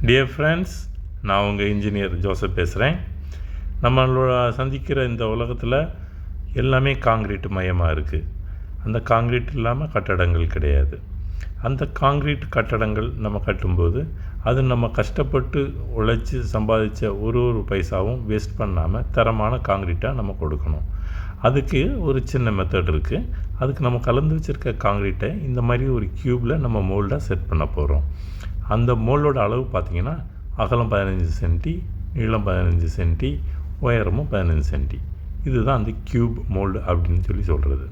Dear friends, நான் உங்கள் engineer Joseph பேசுகிறேன். நம்மளோட சந்திக்கிற இந்த உலகத்தில் எல்லாமே காங்க்ரீட் மயமாக இருக்குது. அந்த காங்க்ரீட் இல்லாமல் கட்டடங்கள் கிடையாது. அந்த காங்க்ரீட் கட்டடங்கள் நம்ம கட்டும்போது அது நம்ம கஷ்டப்பட்டு உழைச்சி சம்பாதிச்ச ஒரு பைசாவும் வேஸ்ட் பண்ணாமல் தரமான காங்க்ரீட்டாக நம்ம கொடுக்கணும். அதுக்கு ஒரு சின்ன மெத்தட் இருக்குது. அதுக்கு நம்ம கலந்து வச்சுருக்க காங்க்ரீட்டை இந்த மாதிரி ஒரு க்யூப்பில் நம்ம மோல்டாக செட் பண்ண போகிறோம். அந்த மோல்டோட அளவு பார்த்திங்கன்னா அகலம் 15 சென்டி, நீளம் 15 சென்டி, உயரமும் 15 சென்டி. இதுதான் அந்த க்யூப் மோல்டு அப்படின்னு சொல்கிறது.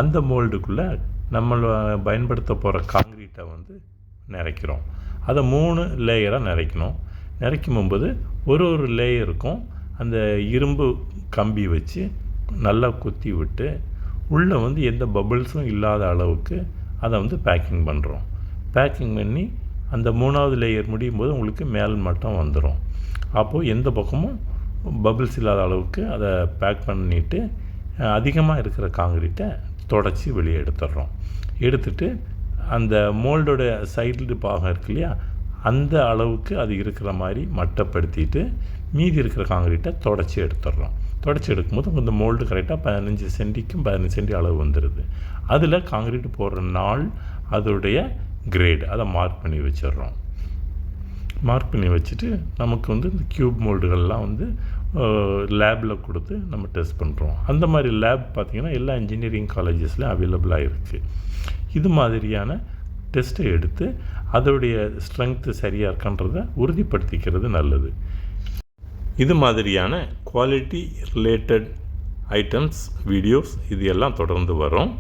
அந்த மோல்டுக்குள்ளே நம்ம பயன்படுத்த போகிற காங்க்ரீட்டை நிறைக்கிறோம். அதை 3 லேயராக நிறைக்கணும். நிறைக்கும்போது ஒரு லேயருக்கும் அந்த இரும்பு கம்பி வச்சு நல்லா குத்தி விட்டு உள்ளே எந்த பபிள்ஸும் இல்லாத அளவுக்கு அதை பேக்கிங் பண்ணுறோம். பேக்கிங் பண்ணி அந்த 3வது லேயர் முடியும் போது உங்களுக்கு மேல் மட்டம் வந்துடும். அப்போது எந்த பக்கமும் பபிள்ஸ் இல்லாத அளவுக்கு அதை பேக் பண்ணிவிட்டு அதிகமாக இருக்கிற காங்க்ரீட்டை தொடச்சி வெளியே எடுத்துட்டு அந்த மோல்டோட சைடு பாகம் இருக்கு இல்லையா, அந்த அளவுக்கு அது இருக்கிற மாதிரி மட்டப்படுத்திட்டு மீதி இருக்கிற காங்க்ரீட்டை தொடச்சி எடுக்கும்போது இந்த மோல்டு கரெக்டாக 15 சென்டிக்கும் 15 சென்டி அளவு வந்துடுது. அதில் காங்க்ரீட் போடுற நாள் அதோடைய கிரேடு அதை மார்க் பண்ணி வச்சிடுறோம். மார்க் பண்ணி வச்சுட்டு நமக்கு இந்த க்யூப் மோல்டுகள்லாம் லேபில் கொடுத்து நம்ம டெஸ்ட் பண்ணுறோம். அந்த மாதிரி லேப் பார்த்திங்கன்னா எல்லா இன்ஜினியரிங் காலேஜஸ்லையும் அவைலபிளாக இருக்குது. இது மாதிரியான டெஸ்ட்டை எடுத்து அதோடைய ஸ்ட்ரென்த்து சரியாக இருக்கான்றதை உறுதிப்படுத்திக்கிறது நல்லது. இது மாதிரியான குவாலிட்டி ரிலேட்டட் ஐட்டம்ஸ், வீடியோஸ் இது எல்லாம் தொடர்ந்து வரும்.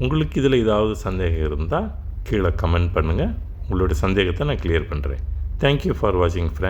உங்களுக்கு இதில் ஏதாவது சந்தேகம் இருந்தால் கீழே கமெண்ட் பண்ணுங்கள். உங்களுடைய சந்தேகத்தை நான் கிளியர் பண்ணுறேன். தேங்க்யூ ஃபார் வாட்சிங் ஃப்ரெண்ட்.